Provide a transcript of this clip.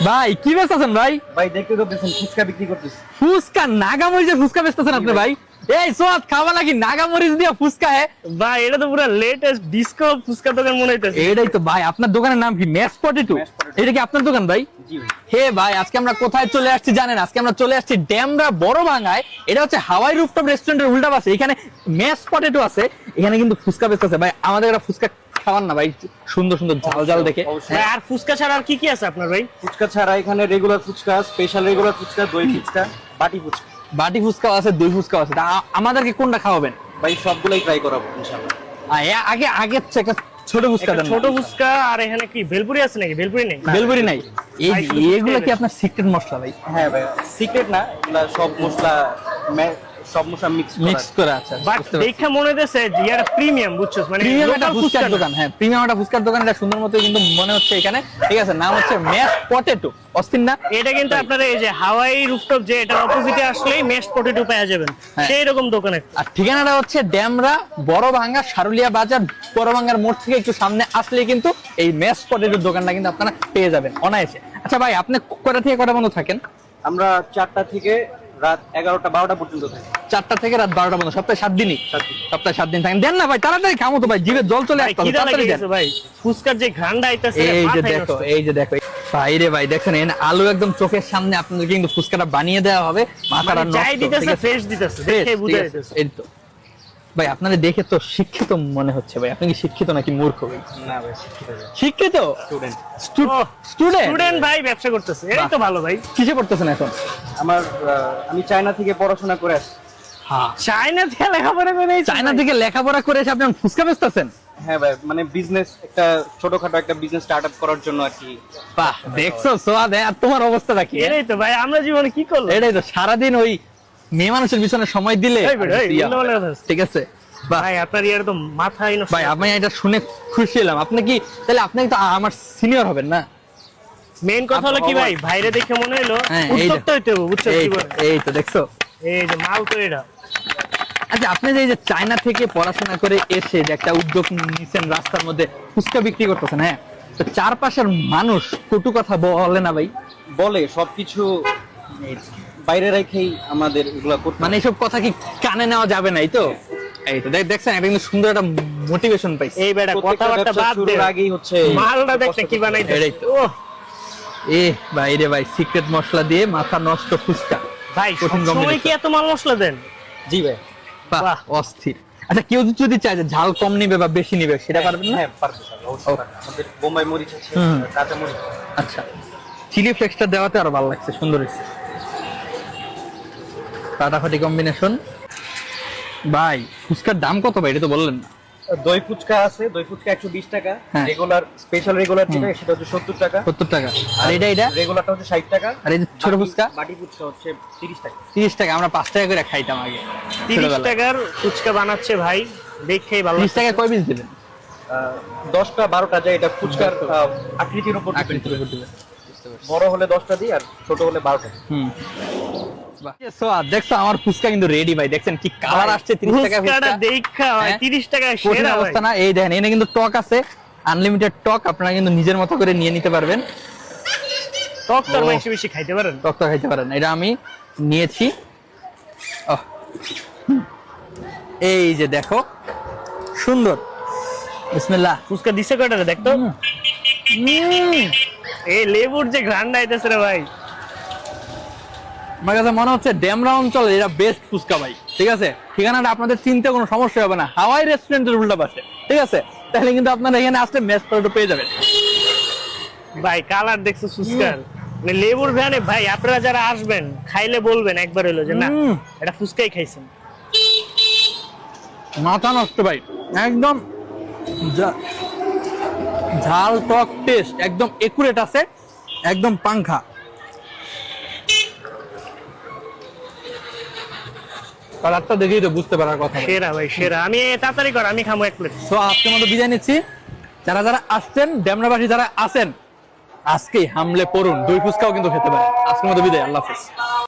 ভাই কি বেচতেছেন ভাই? ভাই দেখতে তো পেছেন ফুচকা বিক্রি করতেছি। ফুচকা নাগামরিচের ফুচকা বেচতেছেন আপনি ভাই? এই সোয়াদ খাওয়া লাগি নাগামরিচ দিয়ে ফুচকা হে ভাই এটা তো পুরো লেটেস্ট ডিস্কো ফুচকা দোকান মনে হইতেছে। এটাই তো ভাই। আপনার দোকানের নাম কি? Mash potato. এটা কি আপনার দোকান ভাই? জি ভাই। হে ভাই, আজকে আমরা কোথায় চলে আসছি জানেন? আজকে আমরা চলে আসছি ড্যামরা বড় ভাঙায়। এটা হচ্ছে হাওয়াই রুফটপ রেস্টুরেন্টের উল্টা পাশে। এখানে ম্যাশ পটেটো আছে, এখানে কিন্তু ফুচকা বেচতেছে ভাই। আমাদের একটা ফুচকা খাওয়ান না ভাই, সুন্দর সুন্দর ঝাল ঝাল দেখে। ভাই আর ফুচকা ছাড়া আর কি কি আছে আপনার ভাই? ফুচকা ছাড়া এখানে regular fuchka, special regular fuchka, দই ফুচকা, বাটি ফুচকা। বাটি ফুচকাও আছে, দই ফুচকাও আছে। তা আমাদেরকে কোনটা খাওয়াবেন? ভাই সবগুলাই ট্রাই করাবো ইনশাআল্লাহ। আগে আগে হচ্ছে একটা ছোট ফুচকা একটা দেন। ছোট ফুচকা। আর এখানে কি ভেলপুরি আছে নাকি? ভেলপুরি নেই? বেলপুরি নাই। এই ভাই, শুধু এগুলো কি ফুচকাই আপনার সিক্রেট মশলা ভাই? হ্যাঁ ভাই, সিক্রেট না, এগুলা সব মশলা সব মশলা মিক্স করে আছে। বাট দেখা মনে হইতেছে যে এটা প্রিমিয়াম, বুঝছস? মানে প্রিমিয়াম একটা local ফুচকার না। দোকান। হ্যাঁ, প্রিমিয়াম একটা ফুচকার দোকান। এটা সুন্দর মতো কিন্তু মনে হচ্ছে এখানে। ঠিক আছে, নাম হচ্ছে ম্যাশ পটেটো। অস্থির না? এটা কিন্তু আপনারা এই যে হাওয়াই রুফটপ যে এটার অপোজিটে আসলেই মেশ পটেটো পাওয়া যাবেন, হ্যাঁ। সেই রকম দোকানে। আর ঠিকানাটা হচ্ছে ড্যামরা বড় ভাঙ্গা সারুলিয়া বাজার। বড় ভাঙ্গার মোড় থেকে একটু সামনে আসলে কিন্তু এই ম্যাশ পটেটোর দোকানটা কিন্তু আপনারা পেয়ে যাবেন অনায়াসে। আচ্ছা ভাই, আপনি কটা থেকে কটা পর্যন্ত থাকেন? আমরা 4টা থেকে রাত 11টা 12টা পর্যন্ত থাকি। 4টা থেকে রাত 12টা পর্যন্ত, সপ্তাহে 7 দিনই। 7 দিন। সপ্তাহে 7 দিন থাকেন। দেন না ভাই, তাড়াতাড়ি খামো তো ভাই, জিভে জল চলে ভাই আসছে। খিদা তাড়াতাড়ি লেগে দেন। গেছে ভাই, ফুচকার যে ঘ্রাণটা আইতাছে এই যে মাথায় দেখো, নষ্ট। এই যে দেখো ভাই রে ভাই, দেখেন এখানে আলু একদম চোখের সামনে আপনাদের কিন্তু ফুচকাটা বানিয়ে দেওয়া হবে। মাথাটা মানে যাই নষ্ট, দিতেছে ঠিক আছে? ফ্রেশ দিতেছে, Fresh, দেখে ঠিক বুঝা আছে। যাইতেছে। এই তো ভাই, আপনাদের দেখে তো শিক্ষিত মনে হচ্ছে ভাই। আপনি কি শিক্ষিত নাকি মূর্খ ভাই? না ভাই, শিক্ষিত ভাই। শিক্ষিত স্টুডেন্ট। স্টুডেন্ট। স্টুডেন্ট ভাই, ব্যবসা করতেছে, এই তো ভালো ভাই। কিসে পড়তেছেন এখন? আমি চায়না থেকে পড়াশোনা করে আসছি। হ্যাঁ, চায়না থেকে লেখাপড়া করে এসেছে চায়না ভাই। থেকে লেখাপড়া করে এসে আপনি এখন ফুচকা বেচতেছেন? হ্যাঁ ভাই, মানে বিজনেস, একটা ছোটখাটো একটা বিজনেস স্টার্ট আপ করার জন্য আর কি। বাহ, দেখছো সোয়াদ? আর তোমার অবস্থাটা কি? এটাই তো ভাই, আমরা জীবনে কি করলাম? এটাই তো, সারাদিন ওই মেয়ে মানুষের পিছনে সময় দিলে এই বেটা, এই ইয়া উল্টো পাল্টা কথা। ঠিক আছে। বাহ ভাই আপনার ইয়ার তো মাথায় নষ্ট। ভাই, আমি এটা শুনে খুশি হলাম। আপনি কি তাহলে আপনি তো আমার সিনিয়র হবেন না? মেইন কথা হলো কি ভাই, ভাইরে দেখে মনে হলো হ্যাঁ, এই যে। উদ্যোক্তা হইতে হবে, বুঝছো? এই তো, জীবনে এই তো দেখছো। এই যে মাল তো এটা। আচ্ছা, আপনি যে এই যে চায়না থেকে পড়াশোনা করে এসে যে একটা উদ্যোগ নিছেন, রাস্তার মধ্যে ফুচকা বিক্রি করতেছেন, হ্যাঁ, তো চারপাশের মানুষ কটু কথা বলে না ভাই? বলে সবকিছু বাইরে রেখেই আমাদের এগুলা করতে মানে এইসব কথা কি কানে নেওয়া যাবে না? এই তো, এই তো দেখছেন, এটা কিন্তু সুন্দর একটা মোটিভেশন পাইছে। এই বেটা প্রত্যেকটা কথাবার্তা ব্যবসা বাদ দে, শুরুর আগেই হচ্ছে মালটা দেখতে কি বানাইতে। এটাই তো। ও এ ভাই রে ভাই, সিক্রেট মশলা দিয়ে মাথা নষ্ট ফুচকা। ভাই, কঠিন সময় combination। কি এত মাল মশলা দেন? জি ভাই। বাহ, বাহ। অস্থির। আচ্ছা, কেউ যদি চায় যে ঝাল কম নিবে বা বেশি নিবে, সেটা পারবেন না? হ্যাঁ পারবো স্যার, অবশ্যই পারবো। আমাদের বোম্বাই মরিচ আছে, হুম। কাঁচা মরিচ। আচ্ছা, চিলি ফ্লেক্সটা দেওয়াতে আরো ভালো লাগছে, সুন্দর হয়েছে। ফাটাফাটি কম্বিনেশন। ভাই, ফুচকার দাম কত ভাই, এটা তো বললেন না? দই ফুচকা আছে, দই ফুচকা 120 টাকা। হ্যাঁ। রেগুলার, স্পেশাল রেগুলার যেটা সেটা হচ্ছে 70 টাকা। 70 টাকা। আর এটা রেগুলারটা হচ্ছে 60 টাকা। আর এই যে ছোট ফুচকা বাটি ফুচকা হচ্ছে 30 টাকা। 30 টাকা। আমরা 5 টাকা করে খাইতাম আগে 30 ছোটবেলায়। টাকার ফুচকা বানাচ্ছে ভাই, দেখেই ভালো 30 টাকা কয় পিস দিবেন? 10টা 12টা যায়, এটা ফুচকার আকৃতির উপর depend আকৃতির করে। উপর দিবেন। বড় হলে 10টা দিই আর ছোট হলে 12টা। হুম। বাহ। সোয়াদ, দেখছো আমার ফুচকা কিন্তু রেডি ভাই। দেখছেন কি কালার আসছে? 30 টাকা ফুচকাটা ফুচকা। দেখা হয় হ্যাঁ? 30 টাকায় কঠিন সেরা ভাই। অবস্থা না? এই দেখেন, এখানে কিন্তু টক আছে, আনলিমিটেড টক। আপনারা কিন্তু নিজের মতো করে নিয়ে নিতে পারবেন। টকটার ও। বেশি বেশি খাইতে পারেন। টক তো খাইতে পারেন। এটা আমি নিয়েছি। আহ। এই যে দেখো, সুন্দর। বিসমিল্লাহ। ফুচকা দিছে কয়টা রে দেখতো? এই লেবুর যে ঘ্রাণটা আইতেছে রে ভাই। আমার কাছে মনে হচ্ছে ড্যামরা অঞ্চলে এরা বেস্ট ফুচকা ভাই। ঠিক আছে, ঠিকানাটা আপনাদের চিনতে কোনো সমস্যা হবে না। হাওয়াই রেস্টুরেন্টের উল্টা পাশে। ঠিক আছে, তাহলে কিন্তু আপনারা এখানে আসলে ম্যাশ পটেটো পেয়ে যাবেন। ভাই কালার দেখছো ফুচকার? মানে লেবুর ঘ্রাণে ভাই, আপনারা যারা আসবেন খাইলে বলবেন একবার হলো যে না, হুম। এটা ফুচকাই খাইছেন। মাথা নষ্ট ভাই, একদম ঝাল টক টেস্ট একদম একুরেট আছে, একদম পাংখা। কালারটা দেখেই তো বুঝতে পারার কথা। সেরা ভাই সেরা। আমি তাড়াতাড়ি কর, আমি খামো 1 প্লেট। তো আজকের মতো বিদায় নিচ্ছি। যারা যারা আসছেন, ড্যামরাবাসী যারা আছেন, আজকেই হামলে পড়ুন, দই ফুচকাও কিন্তু খেতে পারেন। আজকের মতো বিদায়, আল্লাহ হাফেজ।